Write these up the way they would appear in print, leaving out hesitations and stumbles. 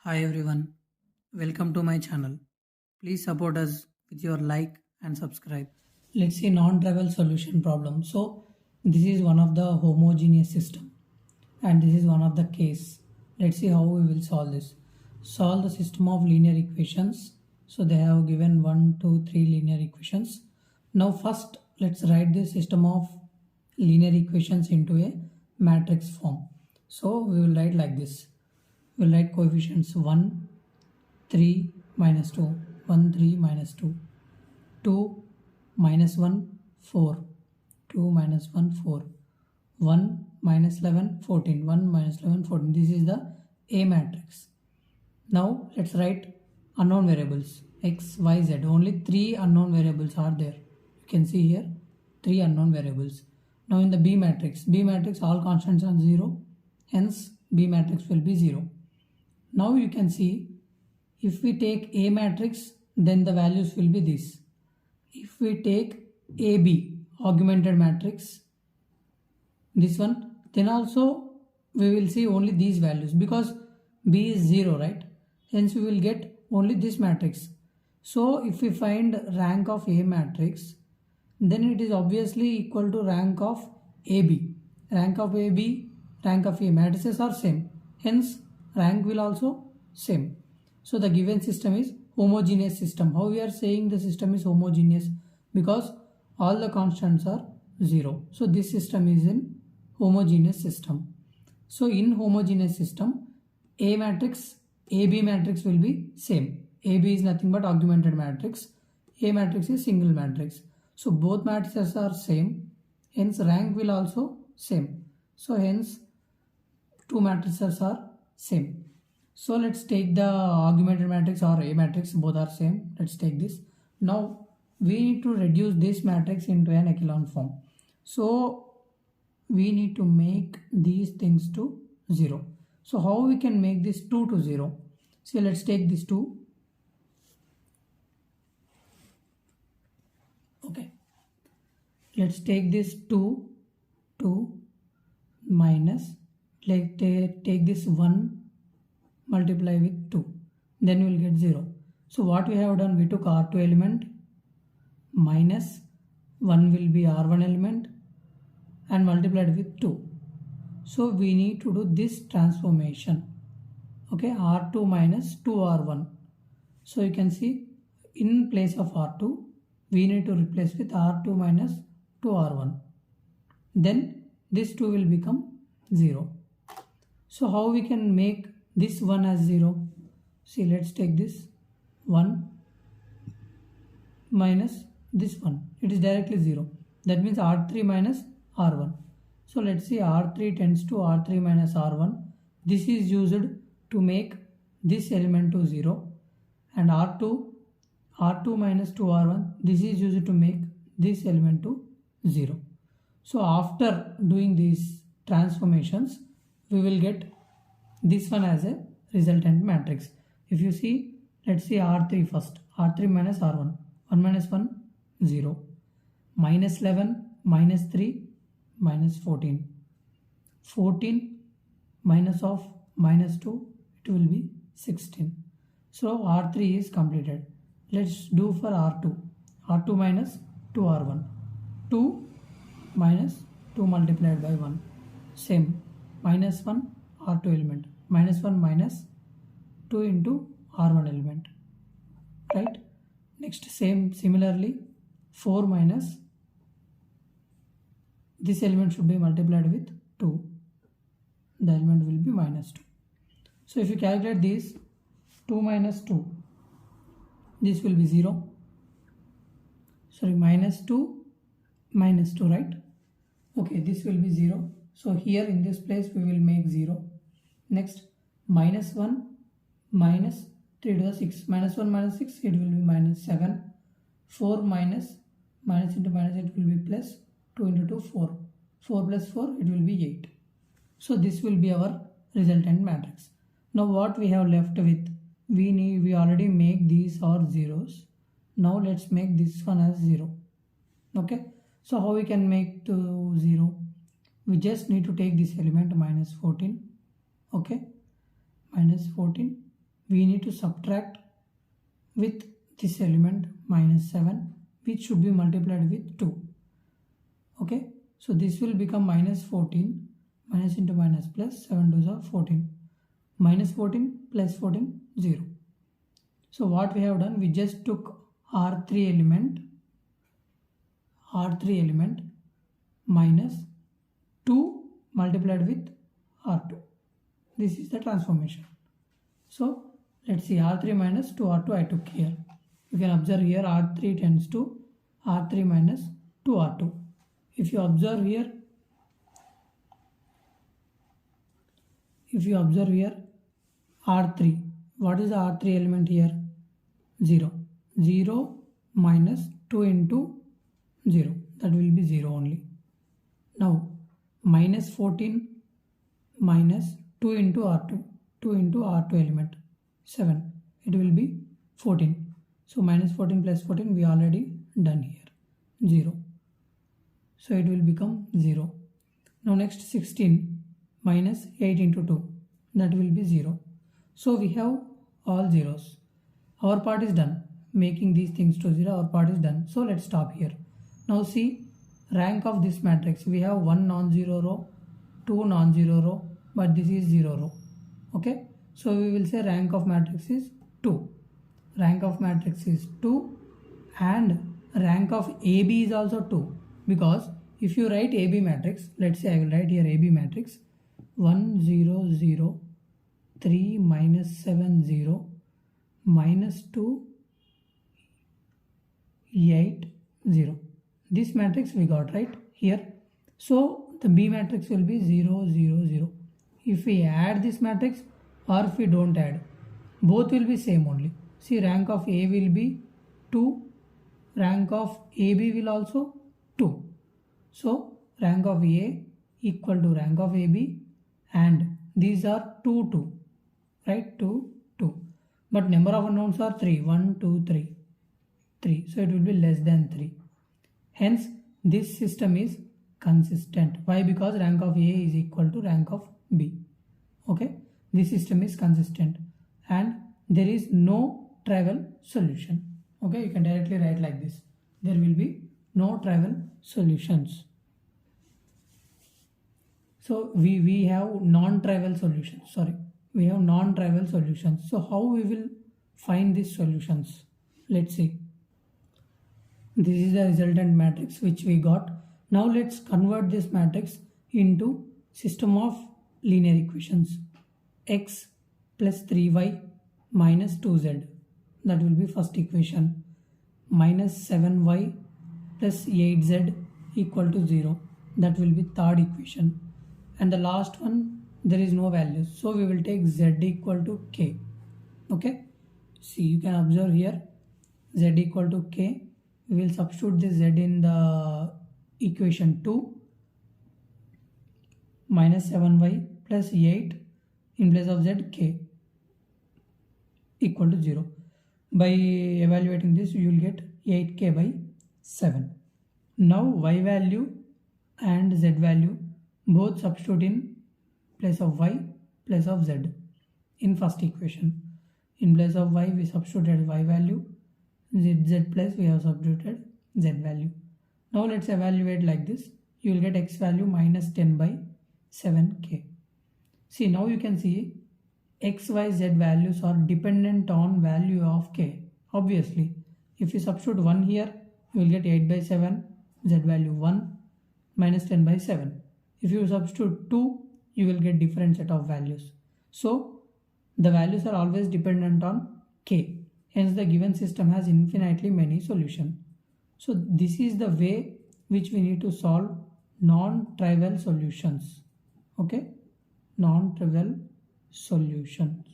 Hi everyone, welcome to my channel. Please support us with your like and subscribe. Let's see non-trivial solution problem. So this is one of the homogeneous system and this is one of the case. Let's see how we will solve this. Solve the system of linear equations. So they have given 1, 2, 3 linear equations. Now first let's write the system of linear equations into a matrix form. So we will write like this. We'll write coefficients 1, 3, minus 2, 1, 3, minus 2, 2, minus 1, 4, 2, minus 1, 4, 1, minus 11, 14, 1, minus 11, 14. This is the A matrix. Now let's write unknown variables x, y, z. Only 3 unknown variables are there. You can see here 3 unknown variables. Now in the B matrix all constants are 0. Hence B matrix will be 0. Now you can see if we take A matrix, then the values will be this. If we take AB augmented matrix, this one, then also we will see only these values because B is 0, right? Hence we will get only this matrix. So if we find rank of A matrix, then it is obviously equal to rank of AB. Rank of AB, rank of A matrices are same. Hence rank will also same. So the given system is homogeneous system. How we are saying the system is homogeneous? Because all the constants are 0. So this system is in homogeneous system. So in homogeneous system, A matrix, AB matrix will be same. AB is nothing but augmented matrix. A matrix is single matrix. So both matrices are same. Hence rank will also same. So hence two matrices are same. So let's take the augmented matrix or A matrix, both are same. Let's take this. Now we need to reduce this matrix into an echelon form. So we need to make these things to 0. So how we can make this 2 to 0? So let's take this 2. Okay. Let's take this 2 minus, like take this 1 multiply with 2, then we will get 0. So what we have done, we took R2 element minus 1 will be R1 element and multiplied with 2. So we need to do this transformation. Okay, R2 minus 2R1. So you can see in place of R2, we need to replace with R2 minus 2R1. Then this 2 will become 0. So how we can make this 1 as 0? See, let's take this 1 minus this 1. It is directly 0. That means R3 minus R1. So let's see, R3 tends to R3 minus R1. This is used to make this element to 0. And R2 minus 2R1. This is used to make this element to 0. So after doing these transformations, we will get this one as a resultant matrix. If you see, let's see R3 first. R3 minus R1. 1 minus 1, 0. Minus 11, minus 3, minus 14. 14 minus of minus 2, it will be 16. So R3 is completed. Let's do for R2. R2 minus 2R1. 2 minus 2 multiplied by 1. Same. Minus 1 R2 element. Minus 1 minus 2 into R1 element. Right? Next, similarly, 4 minus this element should be multiplied with 2. The element will be minus 2. So if you calculate this, 2 minus 2, this will be 0. Sorry, minus 2, right? Okay, this will be 0. So here in this place we will make 0. Next, minus 1 minus 3 to the 6. Minus 1 minus 6, it will be minus 7. 4 minus into minus, it will be plus. 2 into 2, 4. 4 plus 4, it will be 8. So this will be our resultant matrix. Now what we have left with, we already make these are zeros. Now let's make this one as 0. Okay. So how we can make to 0? We just need to take this element minus 14. Okay. Minus 14 we need to subtract with this element minus 7, which should be multiplied with 2. Okay, so this will become minus 14, minus into minus plus, 7 2s are 14, minus 14 plus 14, 0. So what we have done, we just took R3 element minus 2 multiplied with R2. This is the transformation. So let's see, R3 minus 2R2 I took here. You can observe here R3 tends to R3 minus 2R2. If you observe here, R3, what is the R3 element here? 0. 0 minus 2 into 0, that will be 0 only. Now minus 14 minus 2 into R2, 2 into R2 element, 7, it will be 14. So minus 14 plus 14 we already done here, 0. So it will become 0. Now next 16 minus 8 into 2, that will be 0. So we have all zeros. Our part is done. Making these things to 0, our part is done. So let's stop here. Now see, rank of this matrix. We have 1 non-zero row, 2 non-zero row, but this is 0 row. Okay. So we will say rank of matrix is 2. Rank of matrix is 2 and rank of AB is also 2. Because if you write AB matrix, let's say I will write here AB matrix 1 0 0 3 minus 7 0 minus 2 8 0. This matrix we got right here. So the B matrix will be 0 0 0. If we add this matrix or if we don't add, both will be same only. See, rank of A will be 2, rank of AB will also 2. So rank of A equal to rank of AB, and these are 2 2, right? 2 2. But number of unknowns are 3, 1 2 3 3. So it will be less than 3. Hence this system is consistent. Why? Because rank of A is equal to rank of B. Okay, this system is consistent and there is no trivial solution. Okay, you can directly write like this. There will be no trivial solutions. So we have non-trivial solutions. We have non-trivial solutions. So how we will find these solutions? Let's see. This is the resultant matrix which we got. Now let's convert this matrix into system of linear equations. X plus 3y minus 2z, that will be first equation. Minus 7y plus 8z equal to 0, that will be third equation. And the last one, there is no values, so we will take z equal to k. Okay, see, you can observe here z equal to k. We will substitute this z in the equation 2. Minus 7y plus 8 in place of z, k equal to 0. By evaluating this, you will get 8k by 7. Now y value and z value both substitute in place of y, place of z in first equation. In place of y we substituted y value, z plus we have substituted z value. Now let's evaluate like this. You will get x value minus 10 by 7k. See, now you can see x, y, z values are dependent on value of k. Obviously, if you substitute 1 here, you will get 8 by 7, z value 1, minus 10 by 7. If you substitute 2, you will get different set of values. So the values are always dependent on k. Hence the given system has infinitely many solutions. So this is the way which we need to solve non-trivial solutions. Okay, non-trivial solutions.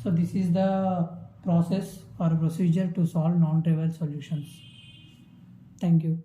So this is the process or procedure to solve non-trivial solutions. Thank you.